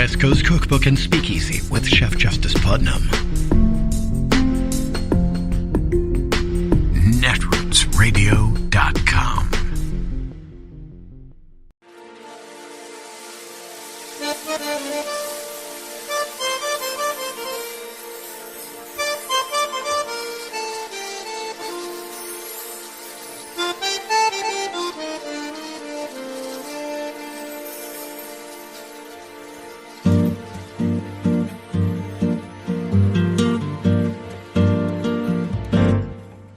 West Coast Cookbook and Speakeasy with Chef Justice Putnam. Netrootsradio.com.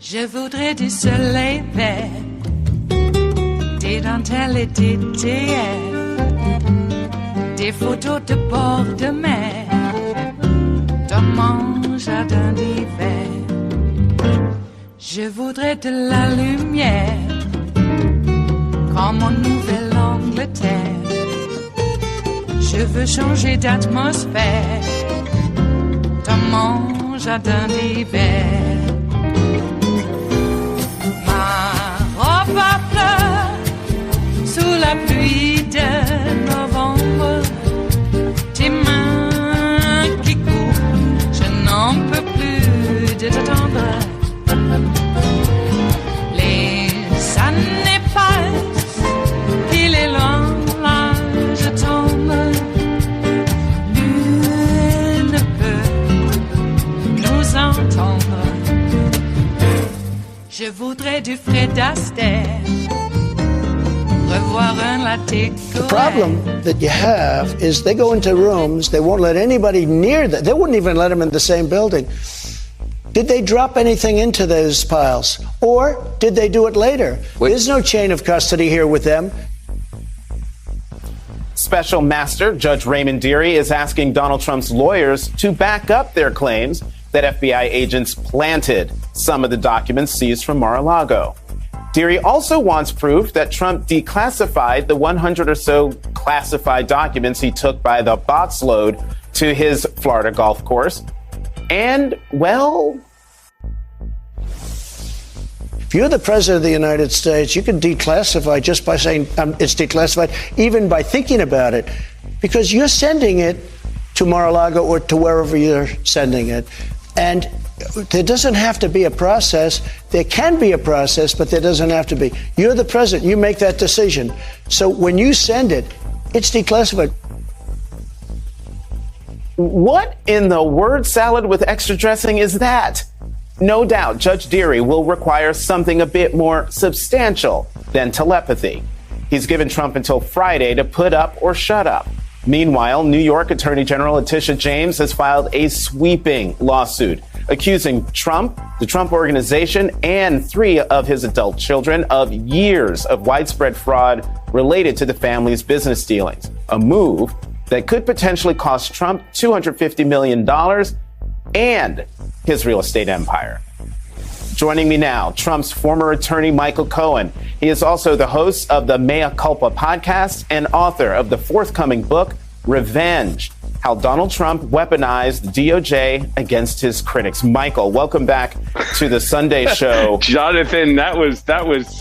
Je voudrais du soleil vert, des dentelles et des théères, des photos de bord de mer, dans mon jardin d'hiver. Je voudrais de la lumière, comme en Nouvelle-Angleterre. Je veux changer d'atmosphère, dans mon jardin d'hiver. Ma fleur sous la pluie de novembre, tes mains qui courent, je n'en peux plus de t'attendre. Les années passent, il est loin, là je tombe. Nul ne peut nous entendre. Je voudrais du Fred Astaire, revoir un latte. The problem that you have is they go into rooms, they won't let anybody near them. They wouldn't even let them in the same building. Did they drop anything into those piles? Or did they do it later? There's no chain of custody here with them. Special Master Judge Raymond Dearie is asking Donald Trump's lawyers to back up their claims that FBI agents planted some of the documents seized from Mar-a-Lago. Dearie also wants proof that Trump declassified the 100 or so classified documents he took by the box load to his Florida golf course. And, well, if you're the president of the United States, you can declassify just by saying it's declassified, even by thinking about it, because you're sending it to Mar-a-Lago or to wherever you're sending it. And there doesn't have to be a process. There can be a process, but there doesn't have to be. You're the president. You make that decision. So when you send it, it's declassified. What in the word salad with extra dressing is that? No doubt Judge Dearie will require something a bit more substantial than telepathy. He's given Trump until Friday to put up or shut up. Meanwhile, New York Attorney General Letitia James has filed a sweeping lawsuit accusing Trump, the Trump Organization, and 3 of his adult children of years of widespread fraud related to the family's business dealings, a move that could potentially cost Trump $250 million and his real estate empire. Joining me now, Trump's former attorney, Michael Cohen. He is also the host of the Mea Culpa podcast and author of the forthcoming book, Revenge, How Donald Trump Weaponized the DOJ Against His Critics. Michael, welcome back to the Sunday show. Jonathan, that was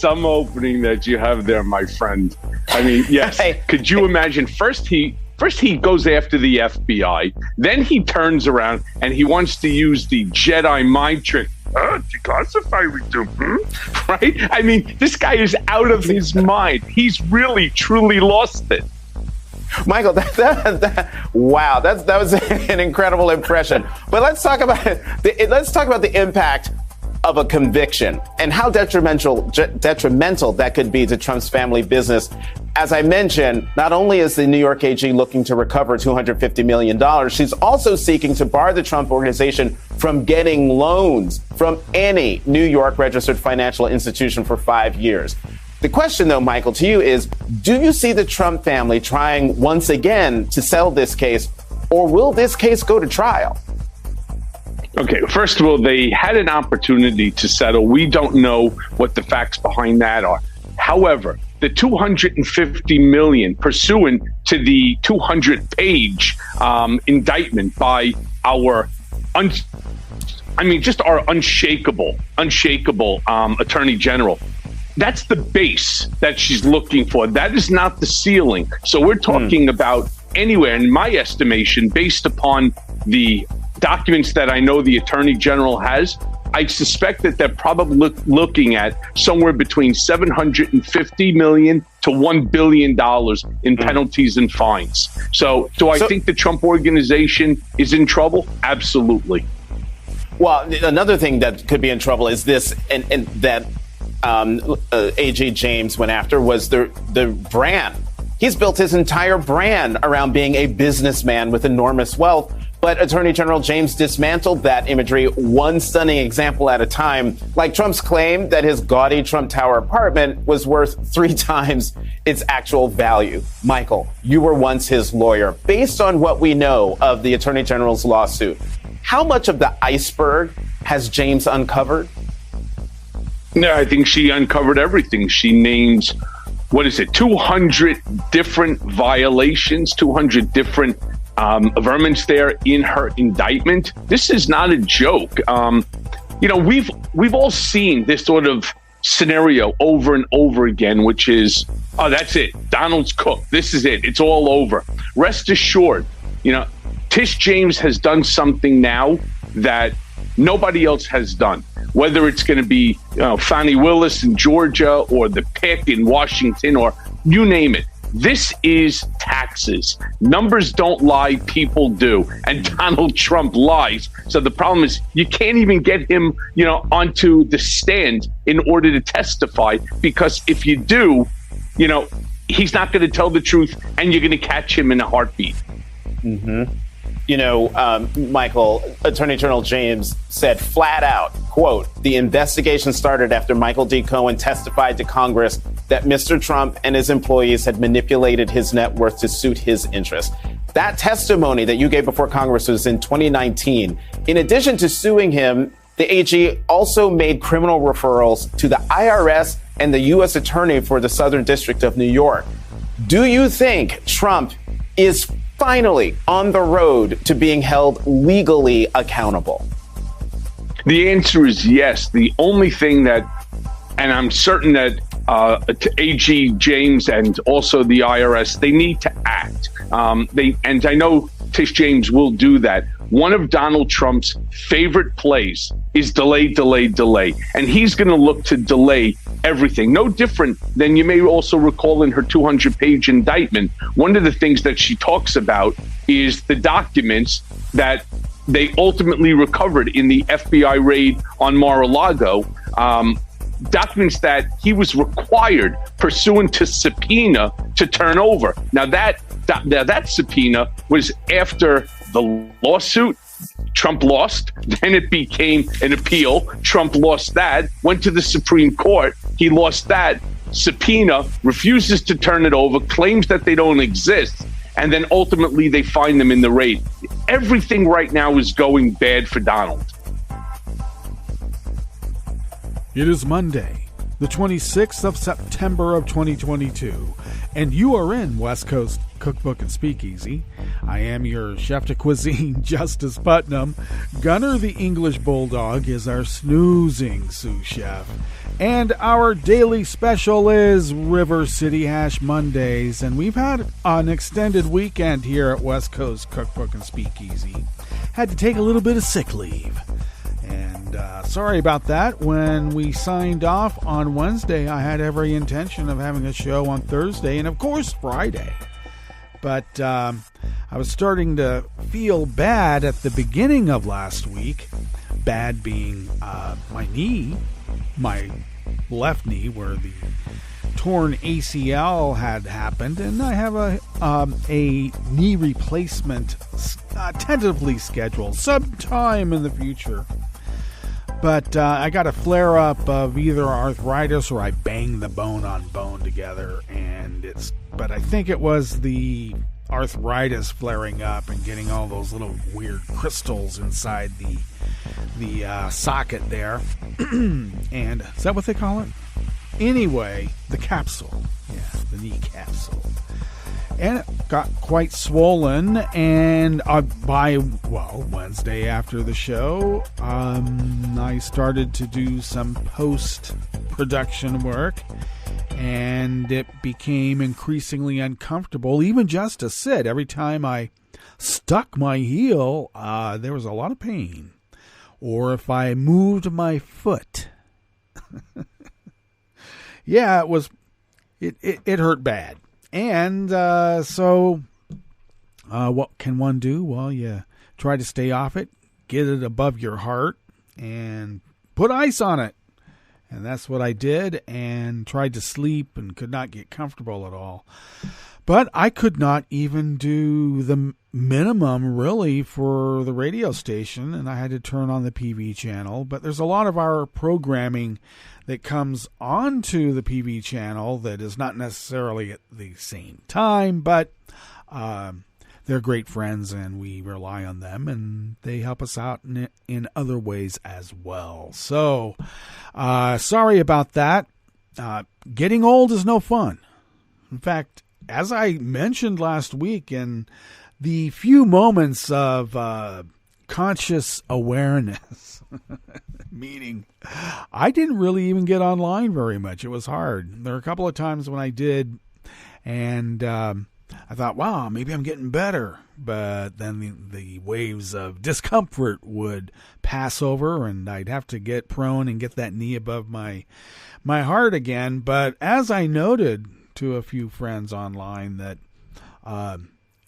some opening that you have there, my friend. I mean, yes. Could you imagine? First he goes after the FBI. Then he turns around and he wants to use the Jedi mind trick. Declassify we do, right? I mean, this guy is out of his mind. He's really, truly lost it. Michael, wow, that was an incredible impression. But let's talk about the impact of a conviction and how detrimental that could be to Trump's family business. As I mentioned, not only is the New York AG looking to recover $250 million, she's also seeking to bar the Trump Organization from getting loans from any New York registered financial institution for 5 years. The question, though, Michael, to you is, do you see the Trump family trying once again to settle this case, or will this case go to trial? Okay, first of all, they had an opportunity to settle. We don't know what the facts behind that are. However, the $250 million pursuant to the 200-page indictment by our unshakable Attorney General. That's the base that she's looking for. That is not the ceiling. So we're talking about anywhere, in my estimation, based upon the documents that I know the Attorney General has, I suspect that they're probably looking at somewhere between $750 million to $1 billion in penalties and fines. So do I think the Trump organization is in trouble? Absolutely. Well, another thing that could be in trouble is this, and that A.J. James went after, was the brand. He's built his entire brand around being a businessman with enormous wealth. But Attorney General James dismantled that imagery one stunning example at a time, like Trump's claim that his gaudy Trump Tower apartment was worth 3 times its actual value. Michael, you were once his lawyer. Based on what we know of the Attorney General's lawsuit, how much of the iceberg has James uncovered? No, I think she uncovered everything. She names, 200 different violations, 200 different vermins there in her indictment. This is not a joke. We've all seen this sort of scenario over and over again, which is, oh, that's it. Donald's cooked. This is it. It's all over. Rest assured, Tish James has done something now that nobody else has done. Whether it's going to be Fani Willis in Georgia or the pick in Washington or you name it. This is taxes. Numbers don't lie, people do. And Donald Trump lies. So the problem is you can't even get him, onto the stand in order to testify, because if you do, he's not going to tell the truth and you're going to catch him in a heartbeat. Mm-hmm. Michael, Attorney General James said flat out, quote, "The investigation started after Michael D. Cohen testified to Congress that Mr. Trump and his employees had manipulated his net worth to suit his interests." That testimony that you gave before Congress was in 2019. In addition to suing him, the AG also made criminal referrals to the IRS and the U.S. Attorney for the Southern District of New York. Do you think Trump is finally on the road to being held legally accountable? The answer is yes. The only thing that, and I'm certain that AG James and also the IRS, they need to act. And I know Tish James will do that. One of Donald Trump's favorite plays is delay, delay, delay. And he's going to look to delay everything. No different than you may also recall in her 200-page indictment. One of the things that she talks about is the documents that they ultimately recovered in the FBI raid on Mar-a-Lago, documents that he was required pursuant to subpoena to turn over. Now that subpoena was after the lawsuit. Trump lost. Then it became an appeal. Trump lost that, went to the Supreme Court. He lost that. Subpoena, refuses to turn it over, claims that they don't exist. And then ultimately they find them in the raid. Everything right now is going bad for Donald. It is Monday, the 26th of September of 2022, and you are in West Coast Cookbook and Speakeasy. I am your chef de cuisine, Justice Putnam. Gunner the English Bulldog is our snoozing sous chef. And our daily special is River City Hash Mondays. And we've had an extended weekend here at West Coast Cookbook and Speakeasy. Had to take a little bit of sick leave. And sorry about that. When we signed off on Wednesday, I had every intention of having a show on Thursday and, of course, Friday. But I was starting to feel bad at the beginning of last week. Bad being my knee, my left knee, where the torn ACL had happened. And I have a knee replacement tentatively scheduled sometime in the future. But I got a flare-up of either arthritis or I banged the bone on bone together. But I think it was the arthritis flaring up and getting all those little weird crystals inside the socket there. And is that what they call it? Anyway, the capsule. Yeah, the knee capsule. And it got quite swollen, and by Wednesday after the show, I started to do some post-production work, and it became increasingly uncomfortable, even just to sit. Every time I stuck my heel, there was a lot of pain. Or if I moved my foot. Yeah, it hurt bad. And so what can one do? Well, you try to stay off it, get it above your heart, and put ice on it. And that's what I did, and tried to sleep and could not get comfortable at all. But I could not even do the minimum, really, for the radio station, and I had to turn on the PV channel. But there's a lot of our programming that comes onto the PV channel that is not necessarily at the same time, but they're great friends, and we rely on them, and they help us out in other ways as well. So, sorry about that. Getting old is no fun. In fact, as I mentioned last week, in the few moments of conscious awareness, meaning I didn't really even get online very much. It was hard. There were a couple of times when I did, and I thought, wow, maybe I'm getting better. But then the waves of discomfort would pass over, and I'd have to get prone and get that knee above my heart again. But as I noted to a few friends online, that, if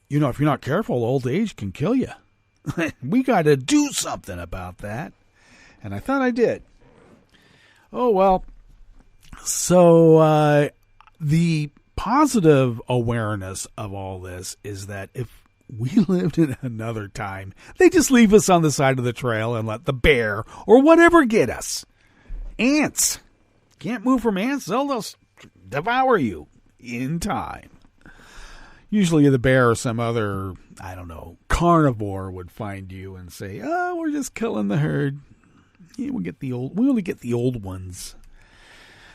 you're not careful, old age can kill you. We got to do something about that. And I thought I did. Oh, well. So the positive awareness of all this is that if we lived in another time, they just leave us on the side of the trail and let the bear or whatever get us. Ants. Can't move from ants. They'll just devour you in time. Usually the bear or some other, carnivore would find you and say, oh, we're just killing the herd. Yeah, we only get the old ones.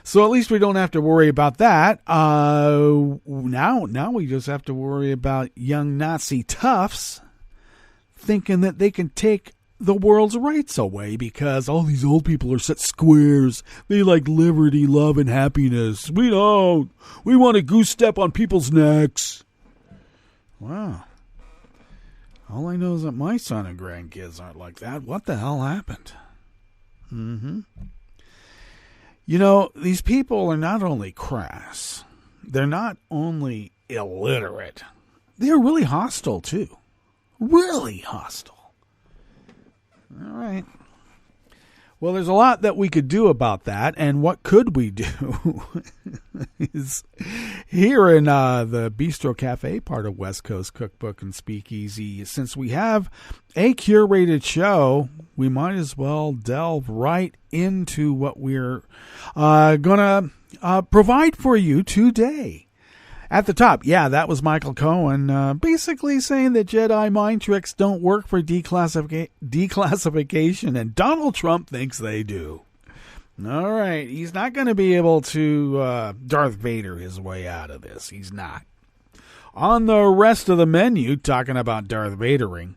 So at least we don't have to worry about that. Now we just have to worry about young Nazi toughs thinking that they can take the world's rights away because all these old people are such squares. They like liberty, love, and happiness. We don't. We want to goose step on people's necks. Wow. All I know is that my son and grandkids aren't like that. What the hell happened? These people are not only crass, they're not only illiterate, they're really hostile, too. Really hostile. All right. Well, there's a lot that we could do about that, and what could we do is here in the Bistro Cafe, part of West Coast Cookbook and Speakeasy, since we have a curated show, we might as well delve right into what we're going to provide for you today. At the top, that was Michael Cohen basically saying that Jedi mind tricks don't work for declassification, and Donald Trump thinks they do. All right, he's not going to be able to Darth Vader his way out of this. He's not. On the rest of the menu, talking about Darth Vadering,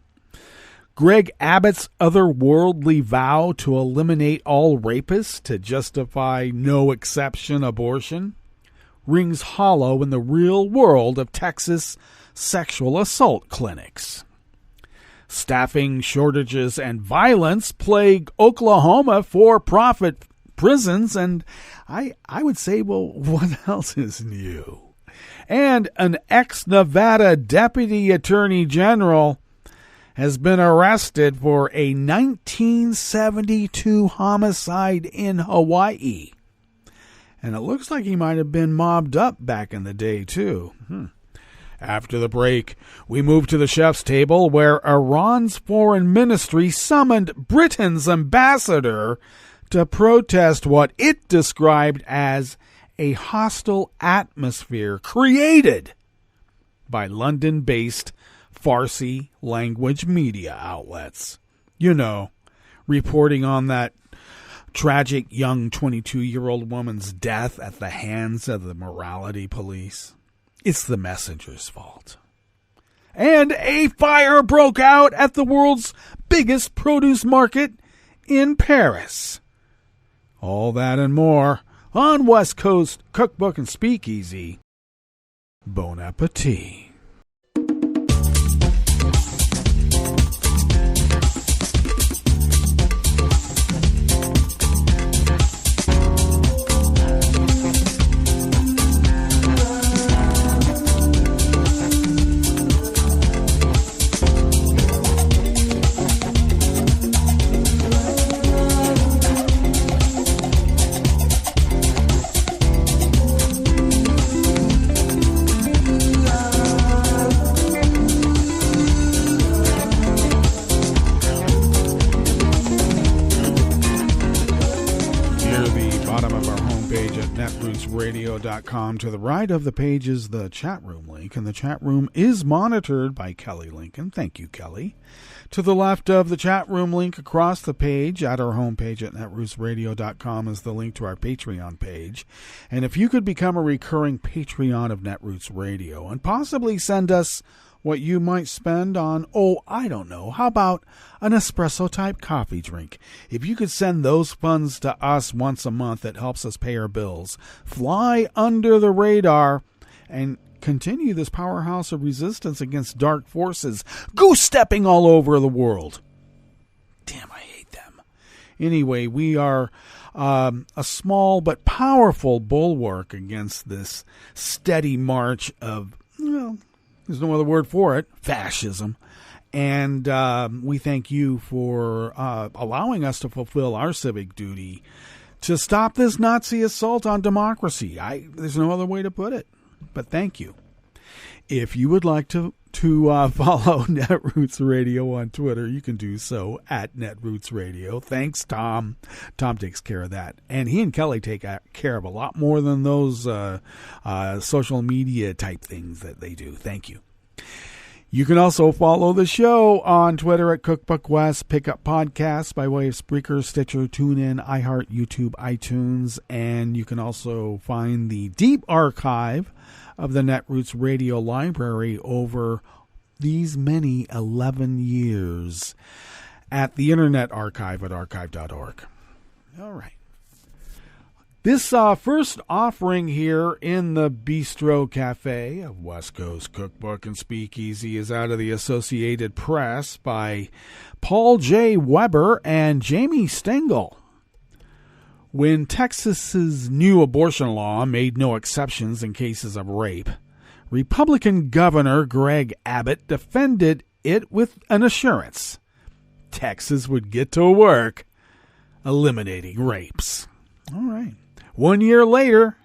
Greg Abbott's otherworldly vow to eliminate all rapists to justify no exception abortion rings hollow in the real world of Texas sexual assault clinics. Staffing shortages and violence plague Oklahoma for-profit prisons, and I would say, well, what else is new? And an ex-Nevada deputy attorney general has been arrested for a 1972 homicide in Hawaii. And it looks like he might have been mobbed up back in the day, too. After the break, we move to the chef's table, where Iran's foreign ministry summoned Britain's ambassador to protest what it described as a hostile atmosphere created by London-based Farsi language media outlets. Reporting on that tragic young 22-year-old woman's death at the hands of the morality police. It's the messenger's fault. And a fire broke out at the world's biggest produce market in Paris. All that and more on West Coast Cookbook and Speakeasy. Bon appetit. netrootsradio.com. To the right of the page is the chat room link, and the chat room is monitored by Kelly Lincoln. Thank you, Kelly. To the left of the chat room link across the page at our homepage at netrootsradio.com is the link to our Patreon page. And if you could become a recurring Patreon of Netroots Radio and possibly send us what you might spend on, I don't know, how about an espresso-type coffee drink? If you could send those funds to us once a month, it helps us pay our bills, fly under the radar, and continue this powerhouse of resistance against dark forces goose-stepping all over the world. Damn, I hate them. Anyway, we are a small but powerful bulwark against this steady march of, there's no other word for it, fascism. And we thank you for allowing us to fulfill our civic duty to stop this Nazi assault on democracy. There's no other way to put it, but thank you. If you would like to follow Netroots Radio on Twitter, you can do so at Netroots Radio. Thanks, Tom. Tom takes care of that. And he and Kelly take care of a lot more than those social media type things that they do. Thank you. You can also follow the show on Twitter at Cookbook West, pick up podcasts by way of Spreaker, Stitcher, TuneIn, iHeart, YouTube, iTunes, and you can also find the deep archive of the Netroots Radio Library over these many 11 years at the Internet Archive at archive.org. All right. This first offering here in the Bistro Cafe of West Coast Cookbook and Speakeasy is out of the Associated Press by Paul J. Weber and Jamie Stengel. When Texas's new abortion law made no exceptions in cases of rape, Republican Governor Greg Abbott defended it with an assurance: Texas would get to work eliminating rapes. All right. 1 year later,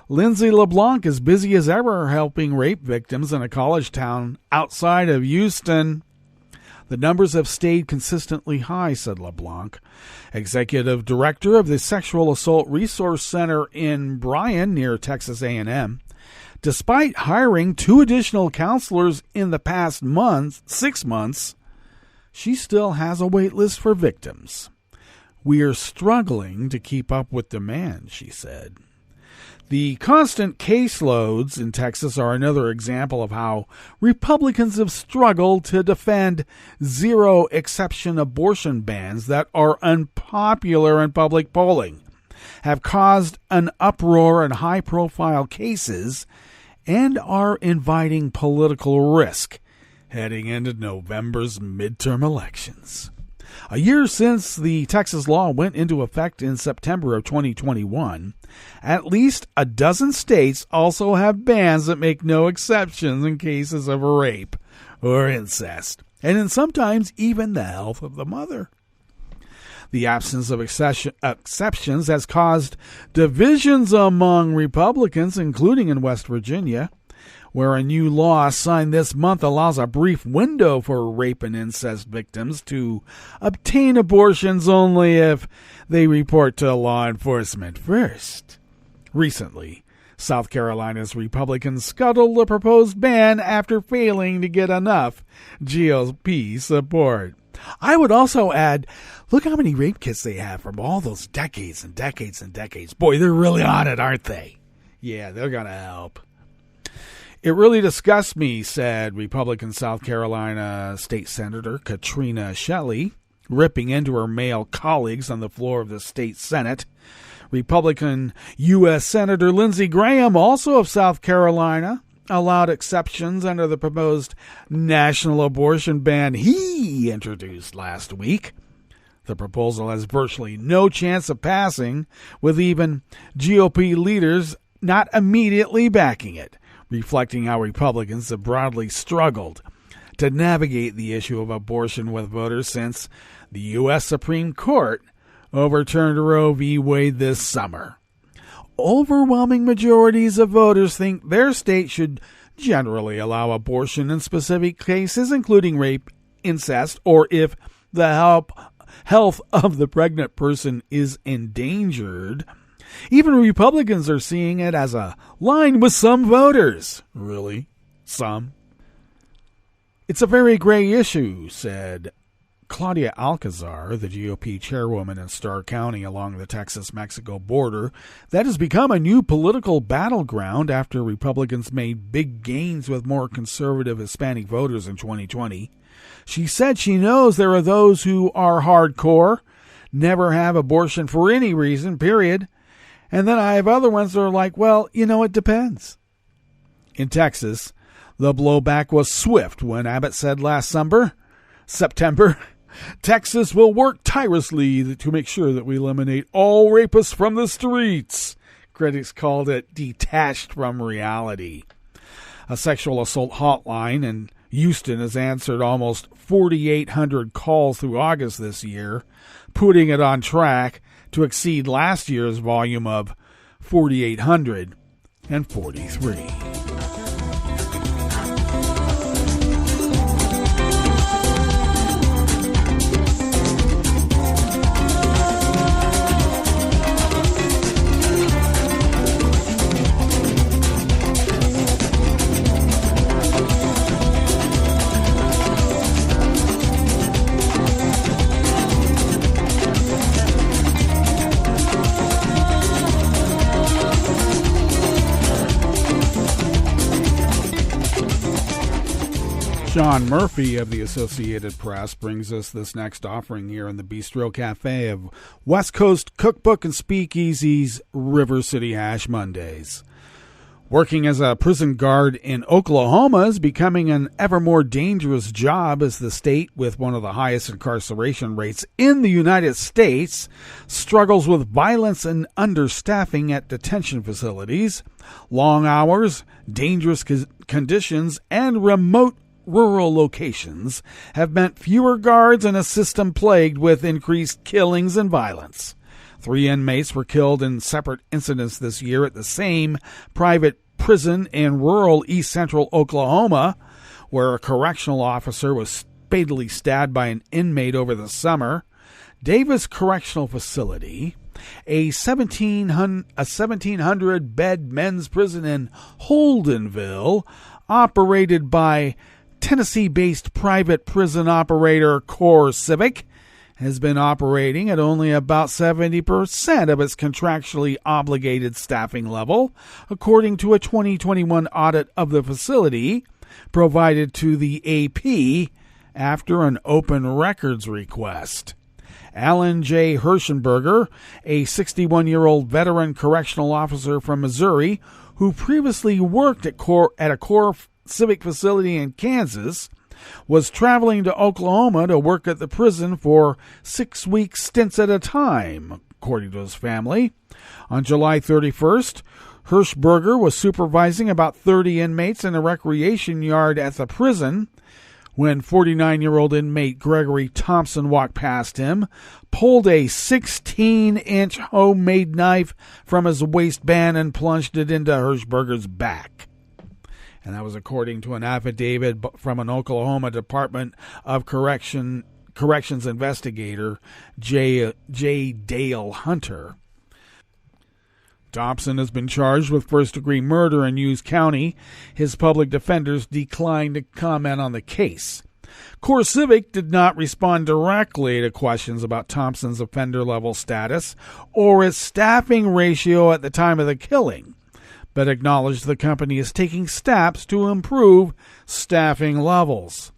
Lindsay LeBlanc is busy as ever helping rape victims in a college town outside of Houston. The numbers have stayed consistently high, said LeBlanc, executive director of the Sexual Assault Resource Center in Bryan near Texas A&M. Despite hiring 2 additional counselors in the past 6 months, she still has a wait list for victims. We are struggling to keep up with demand, she said. The constant caseloads in Texas are another example of how Republicans have struggled to defend zero-exception abortion bans that are unpopular in public polling, have caused an uproar in high-profile cases, and are inviting political risk heading into November's midterm elections. A year since the Texas law went into effect in September of 2021, at least a dozen states also have bans that make no exceptions in cases of rape or incest, and sometimes even the health of the mother. The absence of exceptions has caused divisions among Republicans, including in West Virginia, where a new law signed this month allows a brief window for rape and incest victims to obtain abortions only if they report to law enforcement first. Recently, South Carolina's Republicans scuttled the proposed ban after failing to get enough GOP support. I would also add, look how many rape kits they have from all those decades and decades and decades. Boy, they're really on it, aren't they? Yeah, they're going to help. It really disgusts me, said Republican South Carolina State Senator Katrina Shelley, ripping into her male colleagues on the floor of the state Senate. Republican U.S. Senator Lindsey Graham, also of South Carolina, allowed exceptions under the proposed national abortion ban he introduced last week. The proposal has virtually no chance of passing, with even GOP leaders not immediately backing it, reflecting how Republicans have broadly struggled to navigate the issue of abortion with voters since the U.S. Supreme Court overturned Roe v. Wade this summer. Overwhelming majorities of voters think their state should generally allow abortion in specific cases, including rape, incest, or if the health of the pregnant person is endangered. Even Republicans are seeing it as a line with some voters. Really? Some? It's a very gray issue, said Claudia Alcazar, the GOP chairwoman in Starr County along the Texas-Mexico border, that has become a new political battleground after Republicans made big gains with more conservative Hispanic voters in 2020. She said she knows there are those who are hardcore, never have abortion for any reason, period. And then I have other ones that are like, well, it depends. In Texas, the blowback was swift when Abbott said last September, Texas will work tirelessly to make sure that we eliminate all rapists from the streets. Critics called it detached from reality. A sexual assault hotline in Houston has answered almost 4,800 calls through August this year, putting it on track to exceed last year's volume of 4,843. Sean Murphy of the Associated Press brings us this next offering here in the Bistro Cafe of West Coast Cookbook and Speakeasy's River City Hash Mondays. Working as a prison guard in Oklahoma is becoming an ever more dangerous job as the state, with one of the highest incarceration rates in the United States, struggles with violence and understaffing at detention facilities. Long hours, dangerous conditions, and remote rural locations have meant fewer guards and a system plagued with increased killings and violence. 3 inmates were killed in separate incidents this year at the same private prison in rural east central Oklahoma, where a correctional officer was fatally stabbed by an inmate over the summer. Davis Correctional Facility, a 1,700-bed men's prison in Holdenville, operated by Tennessee-based private prison operator CoreCivic, has been operating at only about 70% of its contractually obligated staffing level, according to a 2021 audit of the facility provided to the AP after an open records request. Alan J. Hirschenberger, a 61-year-old veteran correctional officer from Missouri who previously worked at a CoreCivic facility in Kansas, was traveling to Oklahoma to work at the prison for 6-week stints at a time, according to his family. On July 31st, Hirschberger was supervising about 30 inmates in a recreation yard at the prison when 49-year-old inmate Gregory Thompson walked past him, pulled a 16-inch homemade knife from his waistband and plunged it into Hirschberger's back. And that was according to an affidavit from an Oklahoma Department of Corrections investigator, J. Dale Hunter. Thompson has been charged with first-degree murder in Hughes County. His public defenders declined to comment on the case. CoreCivic did not respond directly to questions about Thompson's offender-level status or its staffing ratio at the time of the killing, but acknowledged the company is taking steps to improve staffing levels.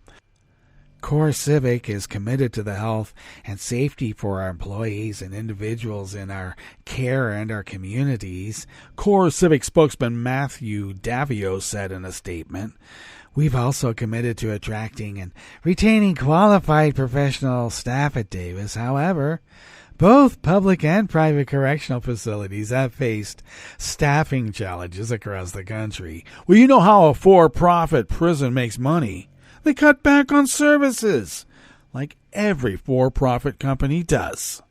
Core Civic is committed to the health and safety for our employees and individuals in our care and our communities, Core Civic spokesman Matthew Davio said in a statement. We've also committed to attracting and retaining qualified professional staff at Davis. However, both public and private correctional facilities have faced staffing challenges across the country. Well, you know how a for-profit prison makes money. They cut back on services, like every for-profit company does.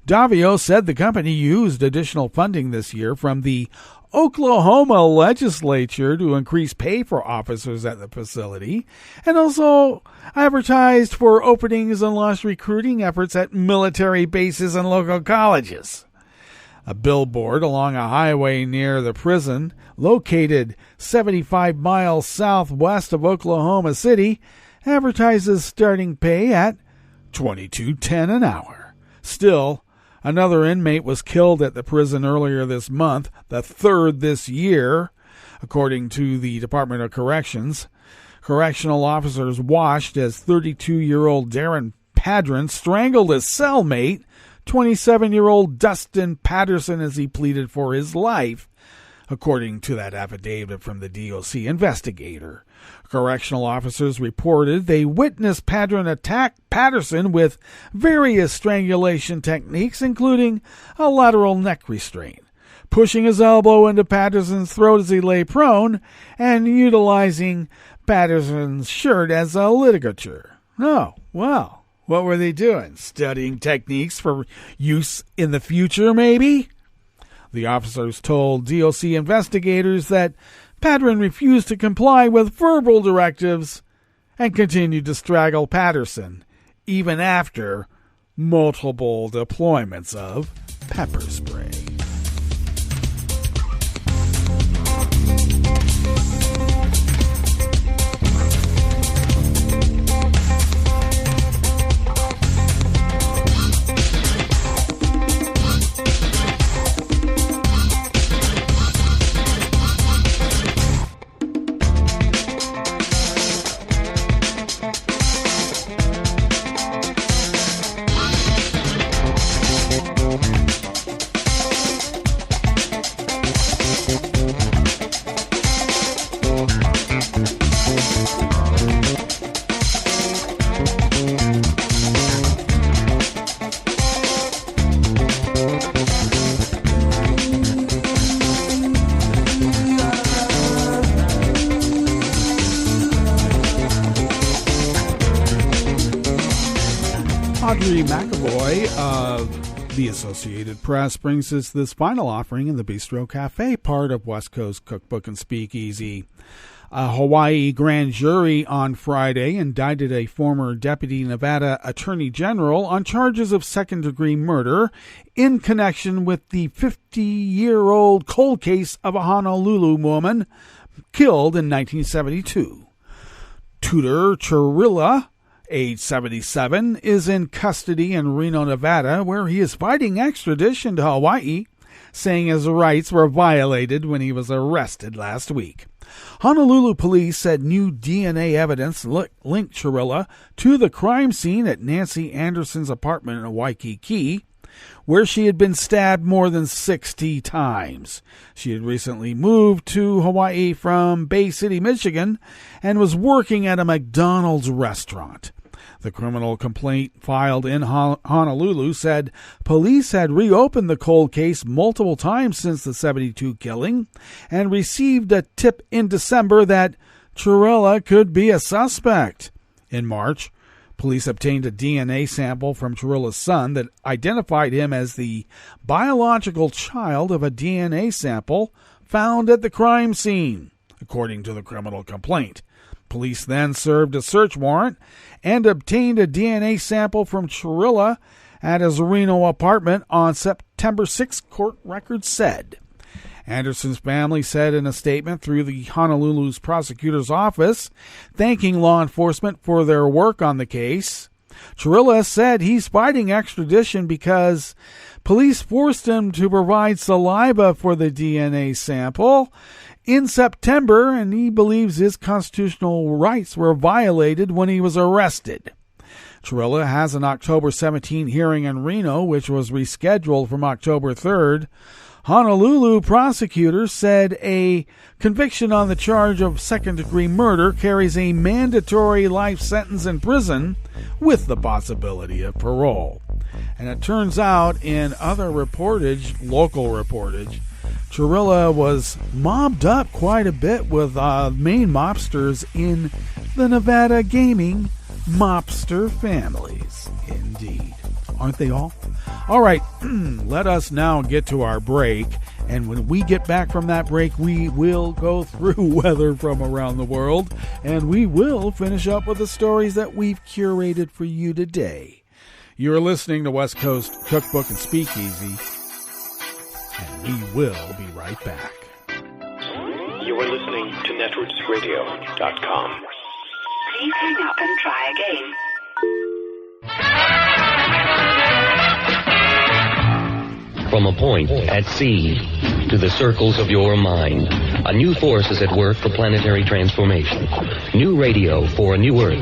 Davio said the company used additional funding this year from the Oklahoma legislature to increase pay for officers at the facility, and also advertised for openings and launched recruiting efforts at military bases and local colleges. A billboard along a highway near the prison, located 75 miles southwest of Oklahoma City, advertises starting pay at $22.10 an hour. Still, another inmate was killed at the prison earlier this month, the third this year, according to the Department of Corrections. Correctional officers watched as 32-year-old Darren Padron strangled his cellmate, 27-year-old Dustin Patterson, as he pleaded for his life, according to that affidavit from the DOC investigator. Correctional officers reported they witnessed Padron attack Patterson with various strangulation techniques, including a lateral neck restraint, pushing his elbow into Patterson's throat as he lay prone, and utilizing Patterson's shirt as a ligature. Oh, well. What were they doing? Studying techniques for use in the future, maybe? The officers told DOC investigators that Padron refused to comply with verbal directives and continued to strangle Patterson, even after multiple deployments of pepper spray. Audrey McAvoy of the Associated Press brings us this final offering in the Bistro Cafe, part of West Coast Cookbook and Speakeasy. A Hawaii grand jury on Friday indicted a former Deputy Nevada Attorney General on charges of second-degree murder in connection with the 50-year-old cold case of a Honolulu woman killed in 1972. Tudor Chirilla, age 77, is in custody in Reno, Nevada, where he is fighting extradition to Hawaii, saying his rights were violated when he was arrested last week. Honolulu police said new DNA evidence linked Chirilla to the crime scene at Nancy Anderson's apartment in Waikiki, where she had been stabbed more than 60 times. She had recently moved to Hawaii from Bay City, Michigan, and was working at a McDonald's restaurant. The criminal complaint filed in Honolulu said police had reopened the cold case multiple times since the 72 killing and received a tip in December that Chirilla could be a suspect. In March, police obtained a DNA sample from Chirilla's son that identified him as the biological child of a DNA sample found at the crime scene, according to the criminal complaint. Police then served a search warrant and obtained a DNA sample from Chirilla at his Reno apartment on September 6, court records said. Anderson's family said in a statement through the Honolulu's prosecutor's office, thanking law enforcement for their work on the case. Chirilla said he's fighting extradition because police forced him to provide saliva for the DNA sample in September, and he believes his constitutional rights were violated when he was arrested. Chirilla has an October 17 hearing in Reno, which was rescheduled from October 3rd. Honolulu prosecutors said a conviction on the charge of second-degree murder carries a mandatory life sentence in prison with the possibility of parole. And it turns out, in other reportage, local reportage, Chirilla was mobbed up quite a bit with main mobsters in the Nevada gaming mobster families. Indeed. Aren't they all? All right, let us now get to our break. And when we get back from that break, we will go through weather from around the world. And we will finish up with the stories that we've curated for you today. You're listening to West Coast Cookbook and Speakeasy. And we will be right back. You are listening to netrootsradio.com. Please hang up and try again. From a point at sea to the circles of your mind, a new force is at work for planetary transformation. New radio for a new Earth.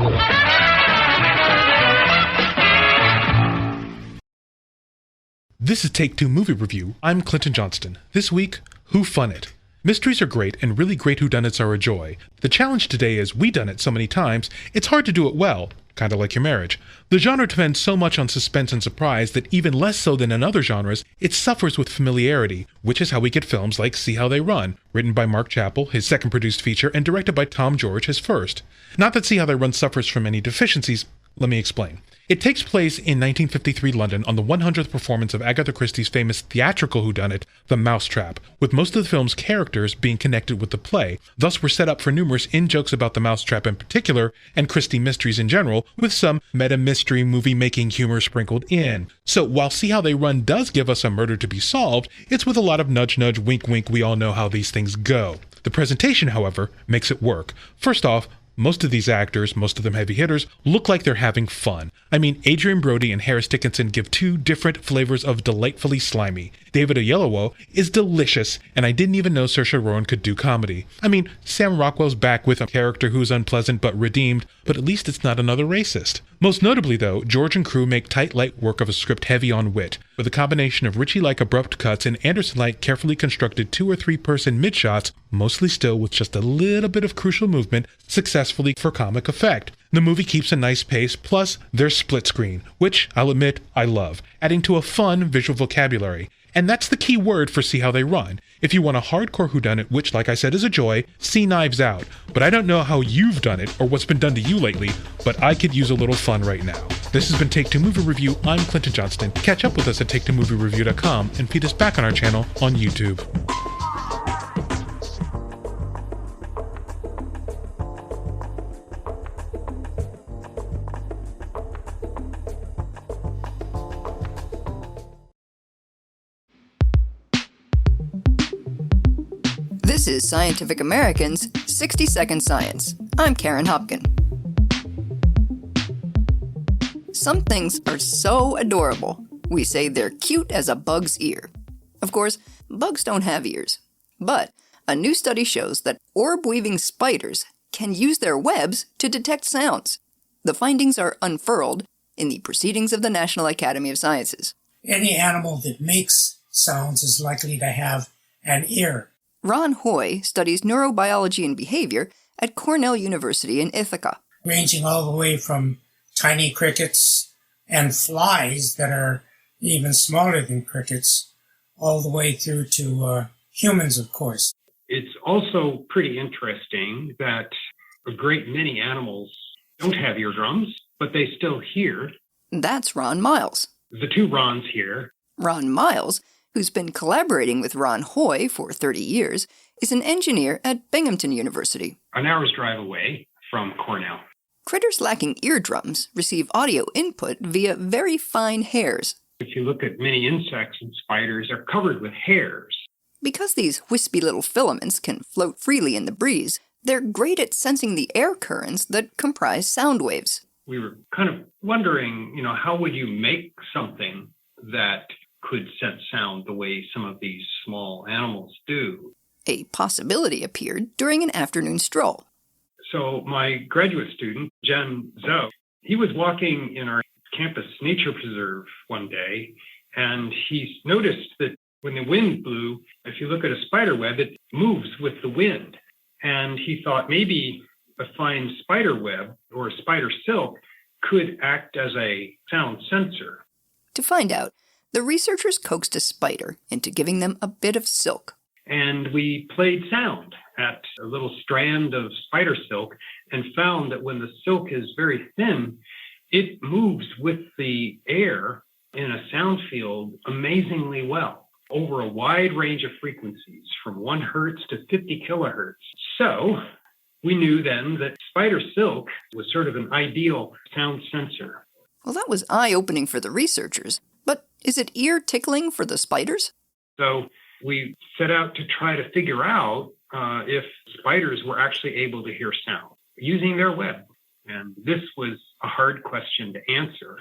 This is Take Two Movie Review. I'm Clinton Johnston. This week, Who Fun It? Mysteries are great, and really great whodunits are a joy. The challenge today is we done it so many times, it's hard to do it well. Kind of like your marriage. The genre depends so much on suspense and surprise that even less so than in other genres, it suffers with familiarity, which is how we get films like See How They Run, written by Mark Chappell, his second produced feature, and directed by Tom George, his first. Not that See How They Run suffers from any deficiencies. Let me explain. It takes place in 1953 London on the 100th performance of Agatha Christie's famous theatrical whodunit, The Mousetrap, with most of the film's characters being connected with the play. Thus, we're set up for numerous in-jokes about The Mousetrap in particular, and Christie mysteries in general, with some meta-mystery movie-making humor sprinkled in. So, while See How They Run does give us a murder to be solved, it's with a lot of nudge-nudge, wink-wink, we all know how these things go. The presentation, however, makes it work. First off, most of these actors, most of them heavy hitters, look like they're having fun. I mean, Adrian Brody and Harris Dickinson give two different flavors of delightfully slimy. David Oyelowo is delicious, and I didn't even know Saoirse Ronan could do comedy. I mean, Sam Rockwell's back with a character who's unpleasant but redeemed, but at least it's not another racist. Most notably, though, George and crew make tight, light work of a script heavy on wit, with a combination of Ritchie-like abrupt cuts and Anderson-like carefully constructed 2- or 3-person mid-shots, mostly still with just a little bit of crucial movement, successfully for comic effect. The movie keeps a nice pace, plus there's split screen, which, I'll admit, I love, adding to a fun visual vocabulary. And that's the key word for See How They Run. If you want a hardcore whodunit, which, like I said, is a joy, see Knives Out. But I don't know how you've done it or what's been done to you lately, but I could use a little fun right now. This has been Take Two Movie Review. I'm Clinton Johnston. Catch up with us at TakeTwoMovieReview.com and feed us back on our channel on YouTube. This is Scientific American's 60-Second Science. I'm Karen Hopkin. Some things are so adorable, we say they're cute as a bug's ear. Of course, bugs don't have ears. But a new study shows that orb-weaving spiders can use their webs to detect sounds. The findings are unfurled in the Proceedings of the National Academy of Sciences. Any animal that makes sounds is likely to have an ear. Ron Hoy studies neurobiology and behavior at Cornell University in Ithaca. Ranging all the way from tiny crickets and flies that are even smaller than crickets, all the way through to humans, of course. It's also pretty interesting that a great many animals don't have eardrums, but they still hear. That's Ron Miles. The two Rons here. Ron Miles, who's been collaborating with Ron Hoy for 30 years, is an engineer at Binghamton University. An hour's drive away from Cornell. Critters lacking eardrums receive audio input via very fine hairs. If you look at many insects and spiders, they're covered with hairs. Because these wispy little filaments can float freely in the breeze, they're great at sensing the air currents that comprise sound waves. We were kind of wondering, how would you make something that could sense sound the way some of these small animals do? A possibility appeared during an afternoon stroll. So my graduate student, Jen Zhou, he was walking in our campus nature preserve one day, and he noticed that when the wind blew, if you look at a spider web, it moves with the wind. And he thought maybe a fine spider web or spider silk could act as a sound sensor. To find out, the researchers coaxed a spider into giving them a bit of silk. And we played sound at a little strand of spider silk and found that when the silk is very thin, it moves with the air in a sound field amazingly well over a wide range of frequencies from 1 hertz to 50 kilohertz. So we knew then that spider silk was sort of an ideal sound sensor. Well, that was eye-opening for the researchers. But is it ear-tickling for the spiders? So we set out to try to figure out if spiders were actually able to hear sound using their web. And this was a hard question to answer.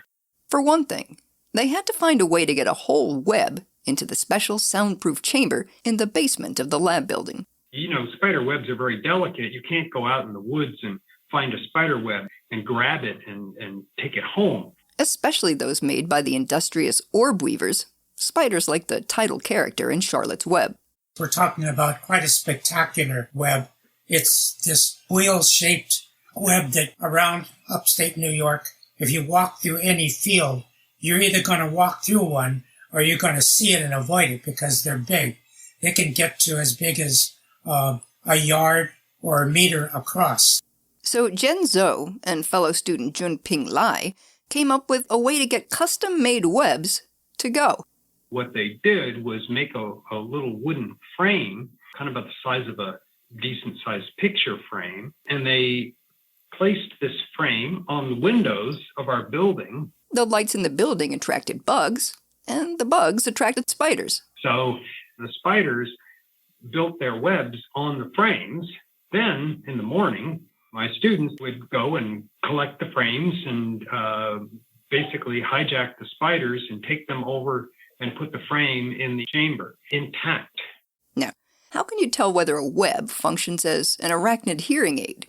For one thing, they had to find a way to get a whole web into the special soundproof chamber in the basement of the lab building. You know, spider webs are very delicate. You can't go out in the woods and find a spider web and grab it and take it home. Especially those made by the industrious orb weavers, spiders like the title character in Charlotte's Web. We're talking about quite a spectacular web. It's this wheel-shaped web that around upstate New York, if you walk through any field, you're either going to walk through one or you're going to see it and avoid it because they're big. They can get to as big as a yard or a meter across. So Jen Zhou and fellow student Junping Lai came up with a way to get custom-made webs to go. What they did was make a little wooden frame, kind of about the size of a decent-sized picture frame, and they placed this frame on the windows of our building. The lights in the building attracted bugs, and the bugs attracted spiders. So the spiders built their webs on the frames. Then, in the morning, my students would go and collect the frames and basically hijack the spiders and take them over and put the frame in the chamber intact. Now, how can you tell whether a web functions as an arachnid hearing aid?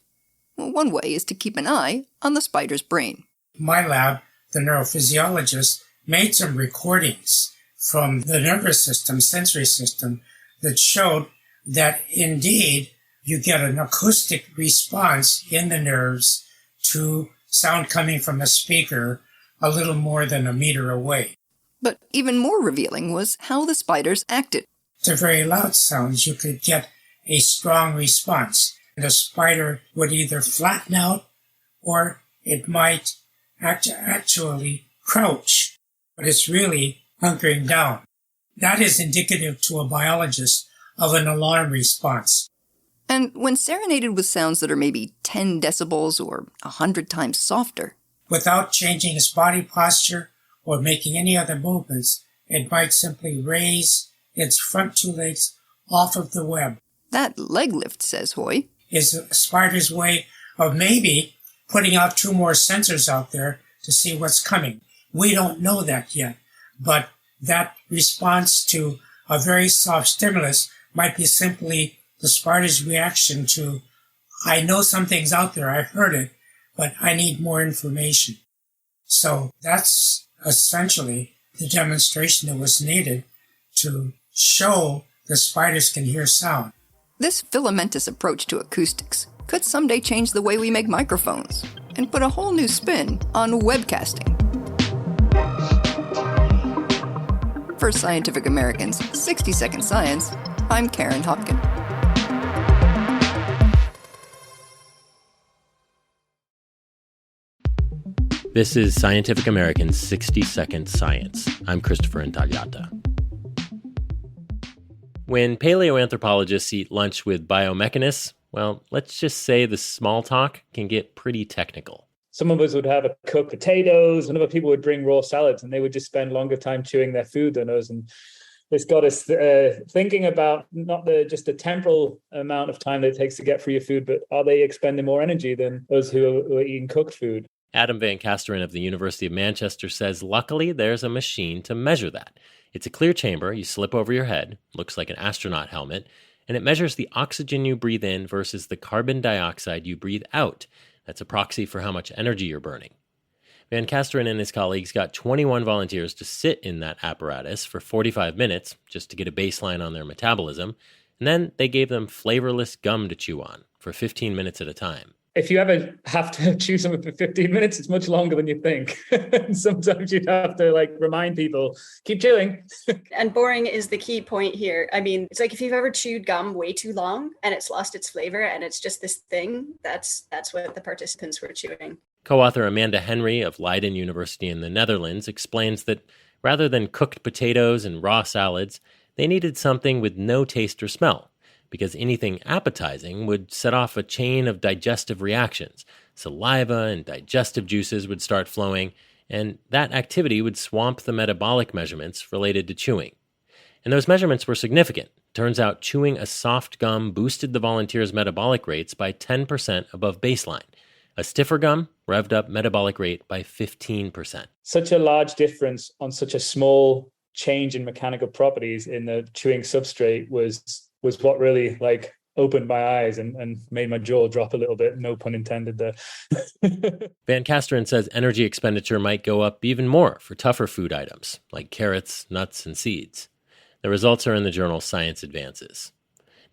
Well, one way is to keep an eye on the spider's brain. My lab, the neurophysiologist, made some recordings from the nervous system, sensory system, that showed that indeed you get an acoustic response in the nerves to sound coming from a speaker a little more than a meter away. But even more revealing was how the spiders acted. To very loud sounds, you could get a strong response. The spider would either flatten out or it might actually crouch, but it's really hunkering down. That is indicative to a biologist of an alarm response. And when serenaded with sounds that are maybe 10 decibels or 100 times softer, without changing its body posture or making any other movements, it might simply raise its front 2 legs off of the web. That leg lift, says Hoy, is a spider's way of maybe putting out 2 more sensors out there to see what's coming. We don't know that yet, but that response to a very soft stimulus might be simply the spider's reaction to, I know something's out there, I heard it, but I need more information. So that's essentially the demonstration that was needed to show the spiders can hear sound. This filamentous approach to acoustics could someday change the way we make microphones and put a whole new spin on webcasting. For Scientific American's 60-Second Science, I'm Karen Hopkin. This is Scientific American's 60-Second Science. I'm Christopher Intagliata. When paleoanthropologists eat lunch with biomechanists, well, let's just say the small talk can get pretty technical. Some of us would have cooked potatoes, and other people would bring raw salads, and they would just spend longer time chewing their food than us. And this got us thinking about not just the temporal amount of time that it takes to get through your food, but are they expending more energy than us who are eating cooked food? Adam Van Kasteren of the University of Manchester says, luckily, there's a machine to measure that. It's a clear chamber you slip over your head, looks like an astronaut helmet, And it measures the oxygen you breathe in versus the carbon dioxide you breathe out. That's a proxy for how much energy you're burning. Van Kasteren and his colleagues got 21 volunteers to sit in that apparatus for 45 minutes just to get a baseline on their metabolism, and then they gave them flavorless gum to chew on for 15 minutes at a time. If you ever have to chew something for 15 minutes, it's much longer than you think. Sometimes you'd have to remind people, keep chewing. And boring is the key point here. I mean, it's like if you've ever chewed gum way too long and it's lost its flavor and it's just this thing, that's what the participants were chewing. Co-author Amanda Henry of Leiden University in the Netherlands explains that rather than cooked potatoes and raw salads, they needed something with no taste or smell, because anything appetizing would set off a chain of digestive reactions. Saliva and digestive juices would start flowing, and that activity would swamp the metabolic measurements related to chewing. And those measurements were significant. Turns out chewing a soft gum boosted the volunteers' metabolic rates by 10% above baseline. A stiffer gum revved up metabolic rate by 15%. Such a large difference on such a small change in mechanical properties in the chewing substrate was what really opened my eyes and made my jaw drop a little bit. No pun intended there. Van Kasteren says energy expenditure might go up even more for tougher food items like carrots, nuts, and seeds. The results are in the journal Science Advances.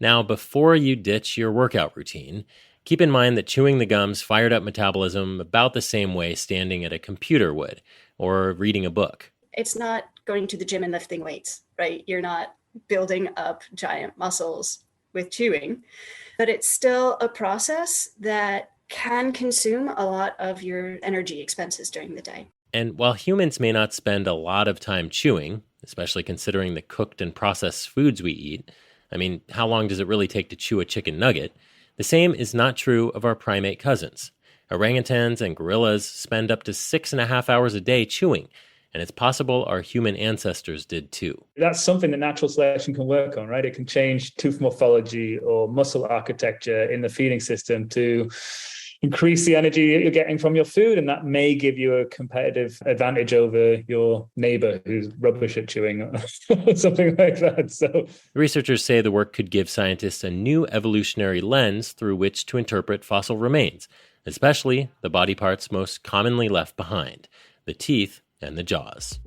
Now, before you ditch your workout routine, keep in mind that chewing the gums fired up metabolism about the same way standing at a computer would, or reading a book. It's not going to the gym and lifting weights, right? You're not building up giant muscles with chewing, but it's still a process that can consume a lot of your energy expenses during the day. And while humans may not spend a lot of time chewing, especially considering the cooked and processed foods we eat, I mean, how long does it really take to chew a chicken nugget? The same is not true of our primate cousins. Orangutans and gorillas spend up to 6.5 hours a day chewing, and it's possible our human ancestors did too. That's something that natural selection can work on, right? It can change tooth morphology or muscle architecture in the feeding system to increase the energy that you're getting from your food, and that may give you a competitive advantage over your neighbor who's rubbish at chewing or something like that. So researchers say the work could give scientists a new evolutionary lens through which to interpret fossil remains, especially the body parts most commonly left behind, the teeth and the jaws.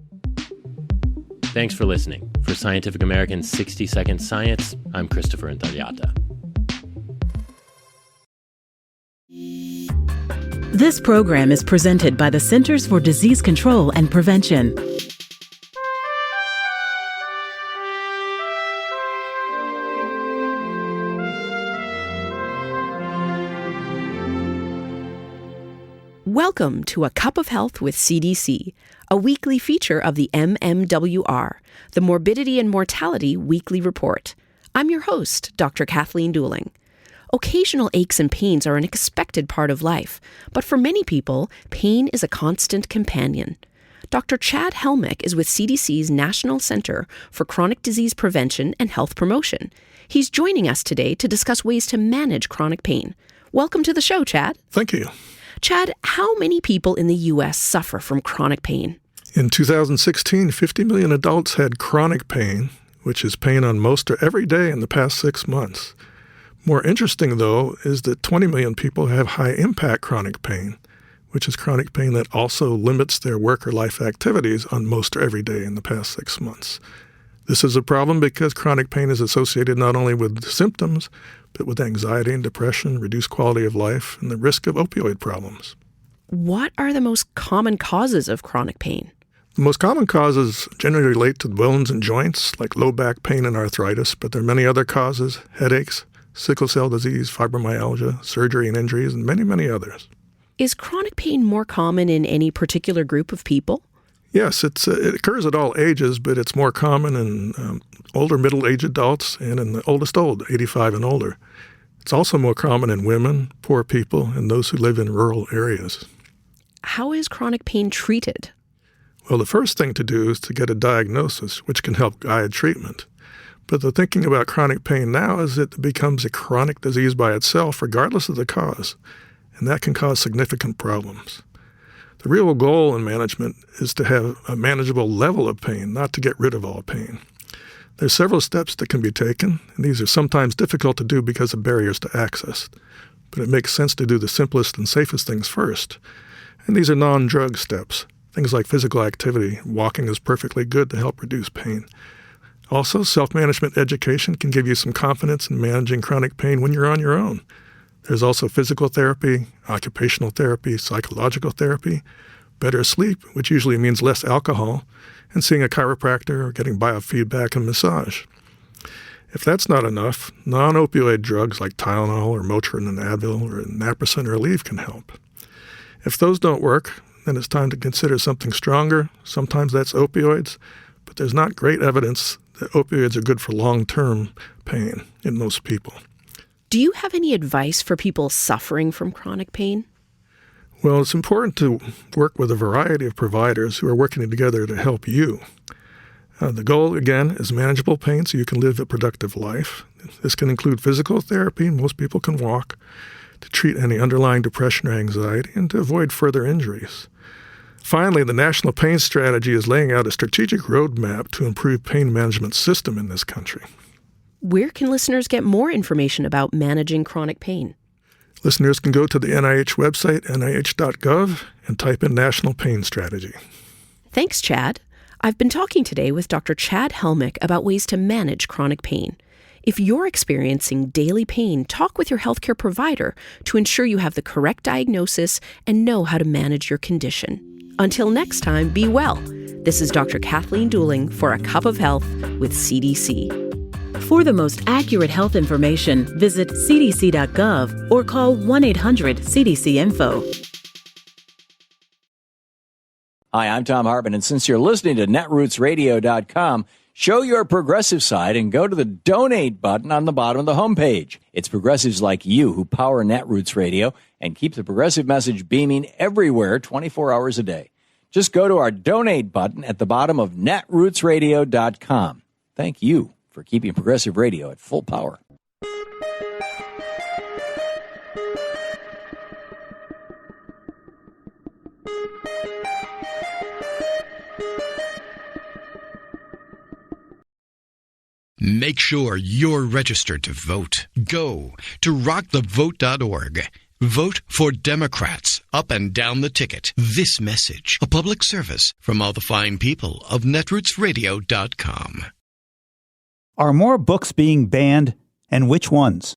Thanks for listening. For Scientific American's 60-Second Science, I'm Christopher Intagliata. This program is presented by the Centers for Disease Control and Prevention. Welcome to A Cup of Health with CDC, a weekly feature of the MMWR, the Morbidity and Mortality Weekly Report. I'm your host, Dr. Kathleen Dooling. Occasional aches and pains are an expected part of life, but for many people, pain is a constant companion. Dr. Chad Helmick is with CDC's National Center for Chronic Disease Prevention and Health Promotion. He's joining us today to discuss ways to manage chronic pain. Welcome to the show, Chad. Thank you. Chad, how many people in the U.S. suffer from chronic pain? In 2016, 50 million adults had chronic pain, which is pain on most or every day in the past 6 months. More interesting, though, is that 20 million people have high-impact chronic pain, which is chronic pain that also limits their work or life activities on most or every day in the past 6 months. This is a problem because chronic pain is associated not only with symptoms, but with anxiety and depression, reduced quality of life, and the risk of opioid problems. What are the most common causes of chronic pain? The most common causes generally relate to bones and joints, like low back pain and arthritis, but there are many other causes: headaches, sickle cell disease, fibromyalgia, surgery and injuries, and many, many others. Is chronic pain more common in any particular group of people? Yes, it occurs at all ages, but it's more common in older middle-aged adults and in the oldest old, 85 and older. It's also more common in women, poor people, and those who live in rural areas. How is chronic pain treated? Well, the first thing to do is to get a diagnosis, which can help guide treatment. But the thinking about chronic pain now is that it becomes a chronic disease by itself, regardless of the cause, and that can cause significant problems. The real goal in management is to have a manageable level of pain, not to get rid of all pain. There's several steps that can be taken, and these are sometimes difficult to do because of barriers to access. But it makes sense to do the simplest and safest things first. And these are non-drug steps. Things like physical activity. Walking is perfectly good to help reduce pain. Also, self-management education can give you some confidence in managing chronic pain when you're on your own. There's also physical therapy, occupational therapy, psychological therapy, better sleep, which usually means less alcohol, and seeing a chiropractor or getting biofeedback and massage. If that's not enough, non-opioid drugs like Tylenol or Motrin and Advil or naproxen or Aleve can help. If those don't work, then it's time to consider something stronger. Sometimes that's opioids, but there's not great evidence that opioids are good for long-term pain in most people. Do you have any advice for people suffering from chronic pain? Well, it's important to work with a variety of providers who are working together to help you. The goal, again, is manageable pain so you can live a productive life. This can include physical therapy, most people can walk, to treat any underlying depression or anxiety, and to avoid further injuries. Finally, the National Pain Strategy is laying out a strategic roadmap to improve pain management system in this country. Where can listeners get more information about managing chronic pain? Listeners can go to the NIH website, nih.gov, and type in National Pain Strategy. Thanks, Chad. I've been talking today with Dr. Chad Helmick about ways to manage chronic pain. If you're experiencing daily pain, talk with your healthcare provider to ensure you have the correct diagnosis and know how to manage your condition. Until next time, be well. This is Dr. Kathleen Dooling for A Cup of Health with CDC. For the most accurate health information, visit cdc.gov or call 1-800-CDC-INFO. Hi, I'm Tom Hartman, and since you're listening to netrootsradio.com, show your progressive side and go to the donate button on the bottom of the homepage. It's progressives like you who power Netroots Radio and keep the progressive message beaming everywhere 24 hours a day. Just go to our donate button at the bottom of netrootsradio.com. Thank you for keeping progressive radio at full power. Make sure you're registered to vote. Go to rockthevote.org. Vote for Democrats up and down the ticket. This message, a public service from all the fine people of netrootsradio.com. Are more books being banned, and which ones?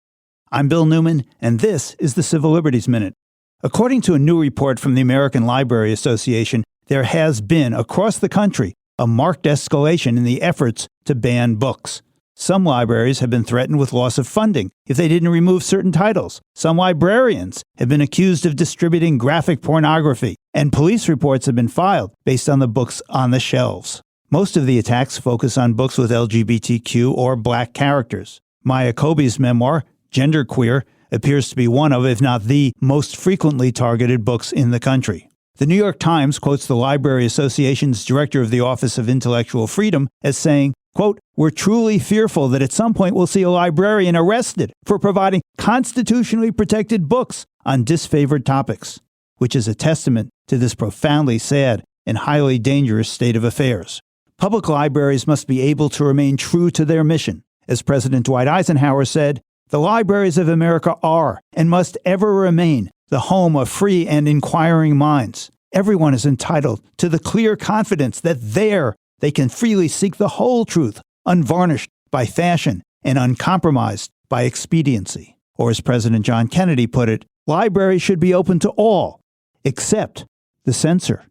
I'm Bill Newman, and this is the Civil Liberties Minute. According to a new report from the American Library Association, there has been, across the country, a marked escalation in the efforts to ban books. Some libraries have been threatened with loss of funding if they didn't remove certain titles. Some librarians have been accused of distributing graphic pornography, and police reports have been filed based on the books on the shelves. Most of the attacks focus on books with LGBTQ or black characters. Maya Kobe's memoir, Genderqueer, appears to be one of, if not the, most frequently targeted books in the country. The New York Times quotes the Library Association's director of the Office of Intellectual Freedom as saying, quote, "We're truly fearful that at some point we'll see a librarian arrested for providing constitutionally protected books on disfavored topics," which is a testament to this profoundly sad and highly dangerous state of affairs. Public libraries must be able to remain true to their mission. As President Dwight Eisenhower said, "The libraries of America are and must ever remain the home of free and inquiring minds. Everyone is entitled to the clear confidence that there they can freely seek the whole truth, unvarnished by fashion and uncompromised by expediency." Or as President John Kennedy put it, libraries should be open to all, except the censor.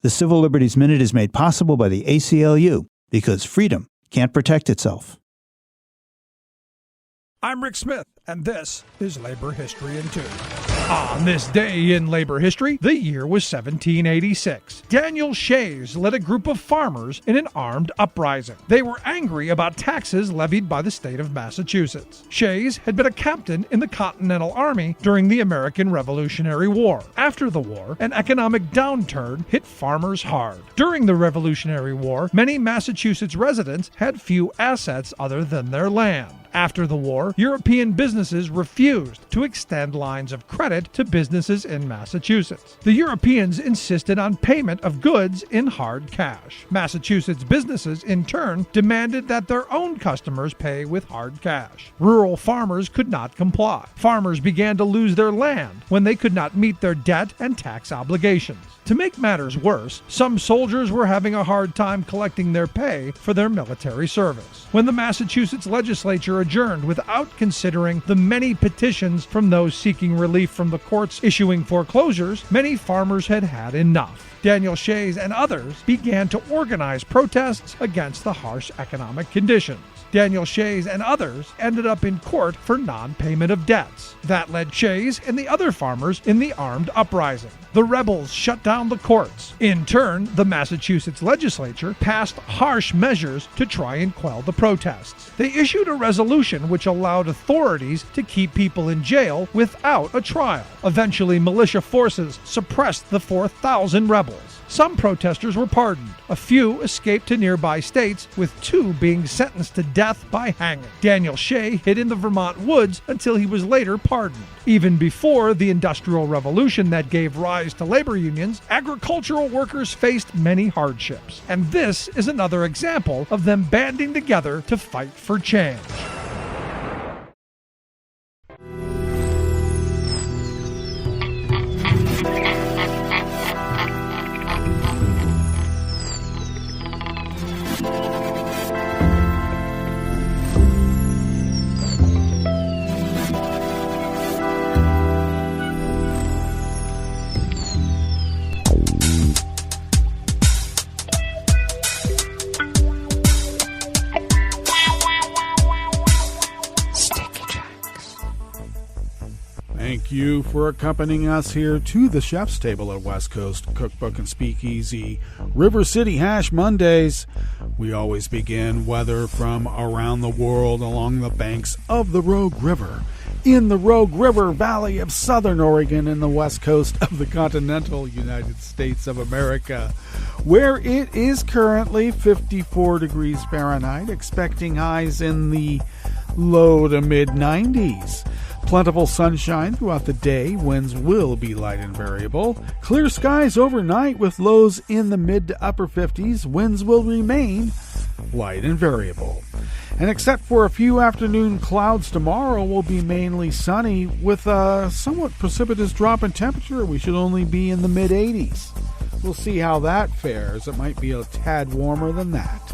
The Civil Liberties Minute is made possible by the ACLU because freedom can't protect itself. I'm Rick Smith, and this is Labor History in 2. On this day in labor history, the year was 1786. Daniel Shays led a group of farmers in an armed uprising. They were angry about taxes levied by the state of Massachusetts. Shays had been a captain in the Continental Army during the American Revolutionary War. After the war, an economic downturn hit farmers hard. During the Revolutionary War, many Massachusetts residents had few assets other than their land. After the war, European businesses refused to extend lines of credit to businesses in Massachusetts. The Europeans insisted on payment of goods in hard cash. Massachusetts businesses, in turn, demanded that their own customers pay with hard cash. Rural farmers could not comply. Farmers began to lose their land when they could not meet their debt and tax obligations. To make matters worse, some soldiers were having a hard time collecting their pay for their military service. When the Massachusetts legislature adjourned without considering the many petitions from those seeking relief from the courts issuing foreclosures, many farmers had had enough. Daniel Shays and others began to organize protests against the harsh economic conditions. Daniel Shays and others ended up in court for non-payment of debts. That led Shays and the other farmers in the armed uprising. The rebels shut down the courts. In turn, the Massachusetts legislature passed harsh measures to try and quell the protests. They issued a resolution which allowed authorities to keep people in jail without a trial. Eventually, militia forces suppressed the 4,000 rebels. Some protesters were pardoned. A few escaped to nearby states, with 2 being sentenced to death by hanging. Daniel Shay hid in the Vermont woods until he was later pardoned. Even before the Industrial Revolution that gave rise to labor unions, agricultural workers faced many hardships. And this is another example of them banding together to fight for change. Thank you for accompanying us here to the Chef's Table at West Coast Cookbook and Speakeasy River City Hash Mondays. We always begin weather from around the world along the banks of the Rogue River, in the Rogue River Valley of Southern Oregon and the west coast of the continental United States of America, where it is currently 54 degrees Fahrenheit, expecting highs in the low to mid-90s. Plentiful sunshine throughout the day. Winds will be light and variable. Clear skies overnight with lows in the mid to upper 50s. Winds will remain light and variable. And except for a few afternoon clouds, tomorrow will be mainly sunny with a somewhat precipitous drop in temperature. We should only be in the mid 80s. We'll see how that fares. It might be a tad warmer than that.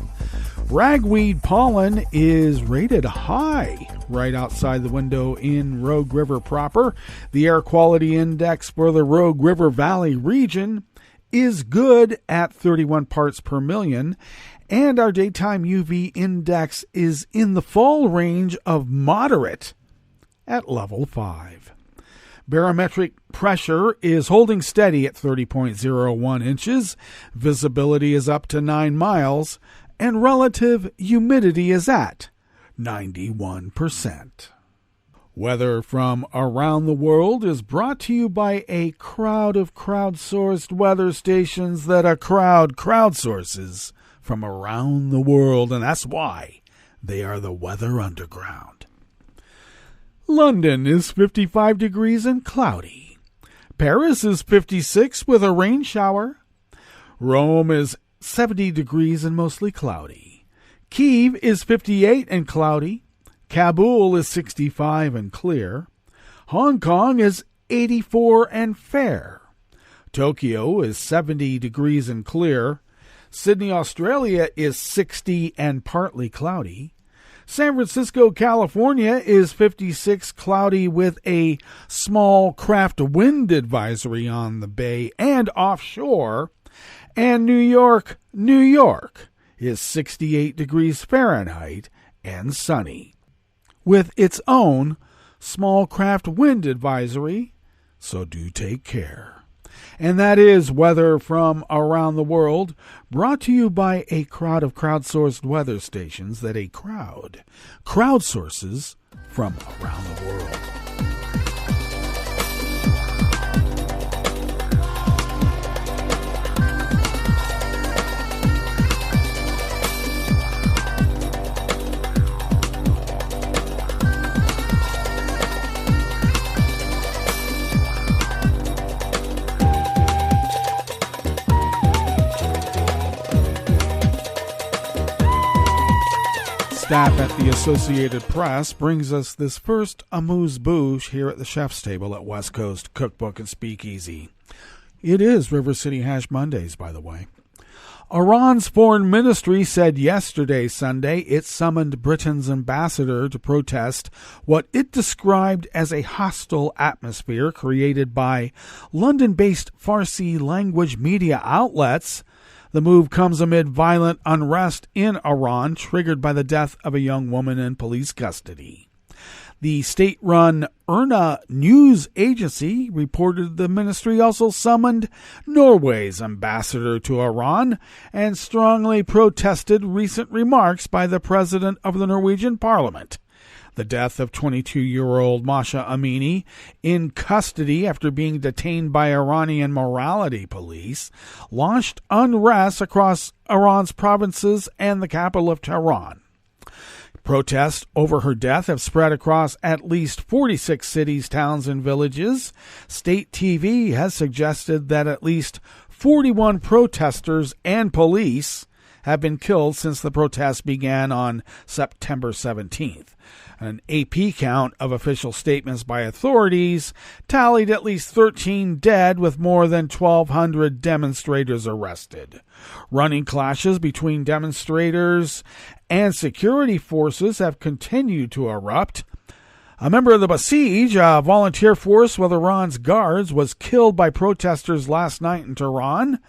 Ragweed pollen is rated high right outside the window in Rogue River proper. The air quality index for the Rogue River Valley region is good at 31 parts per million, and our daytime UV index is in the fall range of moderate at level 5. Barometric pressure is holding steady at 30.01 inches. Visibility is up to 9 miles. And relative humidity is at 91%. Weather from around the world is brought to you by a crowd of crowdsourced weather stations that a crowd crowdsources from around the world, and that's why they are the Weather Underground. London is 55 degrees and cloudy. Paris is 56 with a rain shower. Rome is 70 degrees and mostly cloudy. Kyiv is 58 and cloudy. Kabul is 65 and clear. Hong Kong is 84 and fair. Tokyo is 70 degrees and clear. Sydney, Australia is 60 and partly cloudy. San Francisco, California is 56 cloudy with a small craft wind advisory on the bay and offshore. And New York, New York is 68 degrees Fahrenheit and sunny, with its own small craft wind advisory, so do take care. And that is weather from around the world, brought to you by a crowd of crowdsourced weather stations that a crowd crowdsources from around the world. staff at the Associated Press brings us this first amuse-bouche here at the chef's table at West Coast Cookbook and Speakeasy. It is River City Hash Mondays, by the way. Iran's foreign ministry said yesterday, Sunday, it summoned Britain's ambassador to protest what it described as a hostile atmosphere created by London-based Farsi language media outlets. The move comes amid violent unrest in Iran, triggered by the death of a young woman in police custody. The state-run IRNA news agency reported the ministry also summoned Norway's ambassador to Iran and strongly protested recent remarks by the president of the Norwegian parliament. The death of 22-year-old Masha Amini in custody after being detained by Iranian morality police launched unrest across Iran's provinces and the capital of Tehran. Protests over her death have spread across at least 46 cities, towns, and villages. State TV has suggested that at least 41 protesters and police have been killed since the protests began on September 17th. An AP count of official statements by authorities tallied at least 13 dead, with more than 1,200 demonstrators arrested. Running clashes between demonstrators and security forces have continued to erupt. A member of the Basij, a volunteer force with Iran's guards, was killed by protesters last night in Tehran,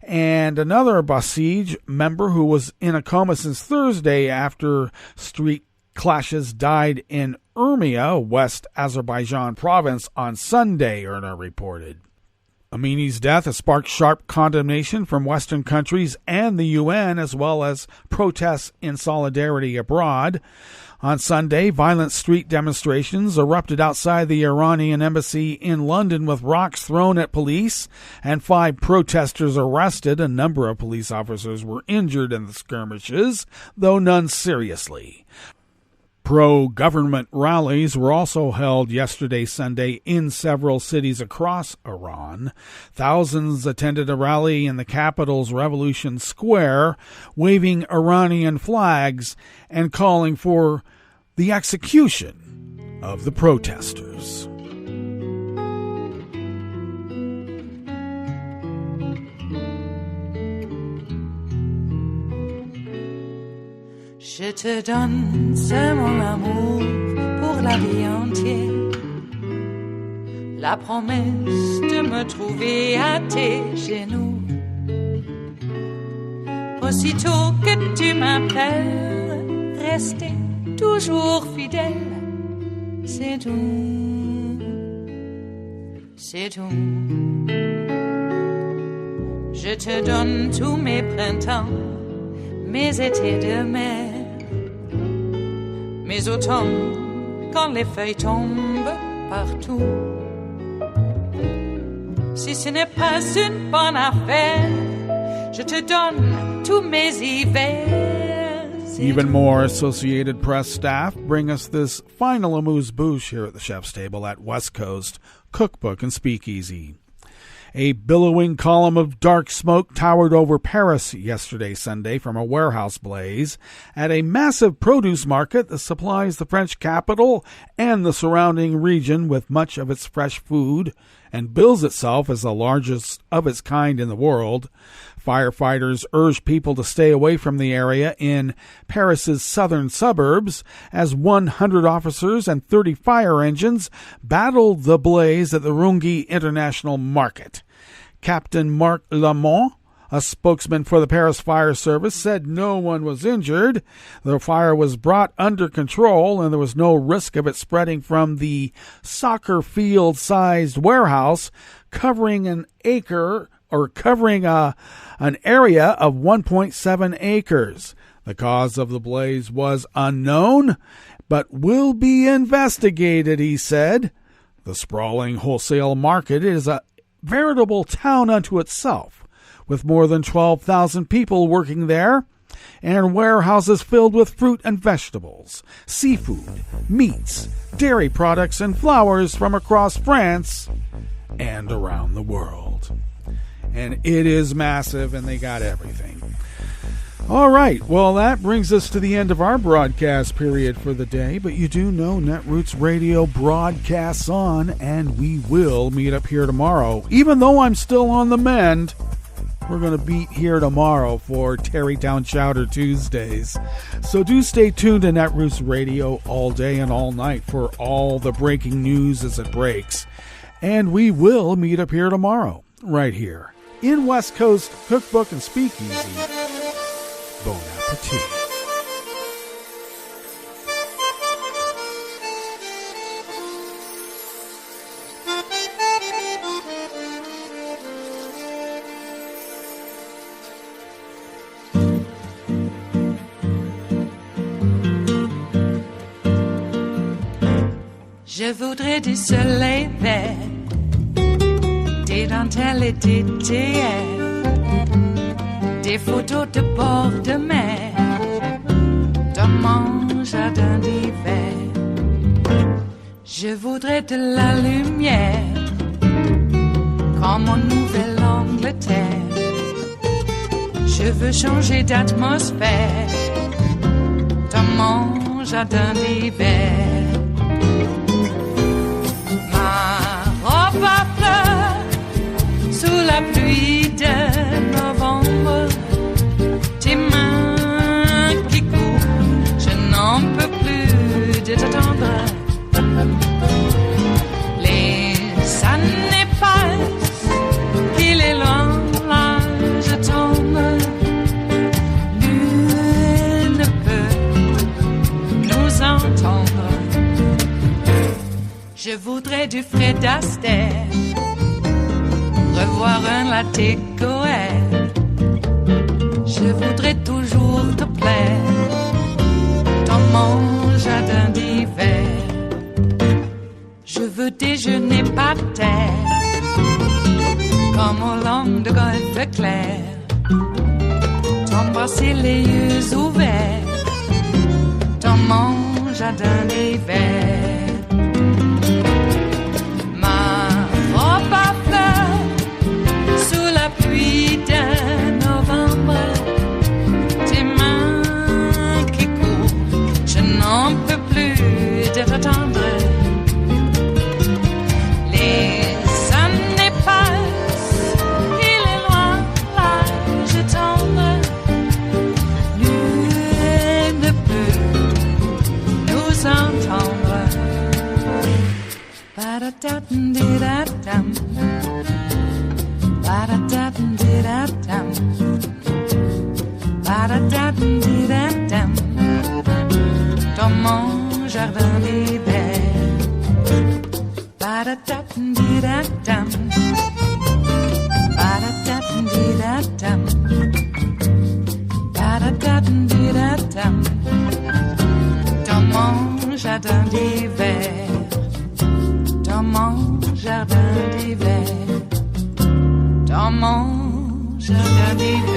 and another Basij member who was in a coma since Thursday after street clashes died in Urmia, West Azerbaijan province, on Sunday, IRNA reported. Amini's death has sparked sharp condemnation from Western countries and the UN, as well as protests in solidarity abroad. On Sunday, violent street demonstrations erupted outside the Iranian embassy in London, with rocks thrown at police and 5 protesters arrested. A number of police officers were injured in the skirmishes, though none seriously. Pro-government rallies were also held yesterday, Sunday, in several cities across Iran. Thousands attended a rally in the capital's Revolution Square, waving Iranian flags and calling for the execution of the protesters. Je te donne ce mon amour pour la vie entière, la promesse de me trouver à tes genoux. Aussitôt que tu m'appelles, rester toujours fidèle, c'est tout, c'est tout. Je te donne tous mes printemps, mes étés de mer, mes automnes quand les feuilles tombent partout. Si ce n'est pas une bonne affaire, je te donne tous mes hivers. Even more Associated Press staff bring us this final amuse-bouche here at the chef's table at West Coast Cookbook and Speakeasy. A billowing column of dark smoke towered over Paris yesterday, Sunday, from a warehouse blaze at a massive produce market that supplies the French capital and the surrounding region with much of its fresh food and bills itself as the largest of its kind in the world. Firefighters urged people to stay away from the area in Paris's southern suburbs as 100 officers and 30 fire engines battled the blaze at the Rungi International Market. Captain Marc Lamont, a spokesman for the Paris Fire Service, said no one was injured. The fire was brought under control and there was no risk of it spreading from the soccer field-sized warehouse covering an area of 1.7 acres. The cause of the blaze was unknown, but will be investigated, he said. The sprawling wholesale market is a veritable town unto itself, with more than 12,000 people working there, and warehouses filled with fruit and vegetables, seafood, meats, dairy products, and flowers from across France and around the world. And it is massive, and they got everything. All right, well, that brings us to the end of our broadcast period for the day, but you do know Netroots Radio broadcasts on, and we will meet up here tomorrow. Even though I'm still on the mend, we're going to meet here tomorrow for Tarrytown Chowder Tuesdays. So do stay tuned to Netroots Radio all day and all night for all the breaking news as it breaks. And we will meet up here tomorrow, right here, in West Coast Cookbook and Speakeasy. Bon appetit. Je voudrais du soleil vert, des dentelles et des théières, des photos de bord de mer, dans mon jardin d'hiver. Je voudrais de la lumière, comme en Nouvelle-Angleterre. Je veux changer d'atmosphère, dans mon jardin d'hiver. Ma robe à fleurs, sous la pluie de novembre, tes mains qui courent, je n'en peux plus de t'attendre. Les années passent, il est loin, là je tombe. Nul ne peut nous entendre. Je voudrais du Fred Astaire, revoir un latte Goël. Je voudrais toujours te plaire dans mon jardin d'hiver. Je veux déjeuner par terre, comme au long de golfe clair, t'embrasser les yeux ouverts dans mon jardin d'hiver. Attendre. Les années passent, il est loin, là je tombe. Nul ne peut nous entendre. Ba-da-da-dum-di-da-dum, ba-da-da-dum-di-da-dum, ba-da-da-dum-di-da-dum, dans mon jardin d'hiver. Ba-da-da-dum-di-da-dum, ba-da-da-dum-di-da-dum, ba-da-da-dum-di-da-dum, dans mon jardin d'hiver, dans mon jardin d'hiver, dans mon jardin d'hiver.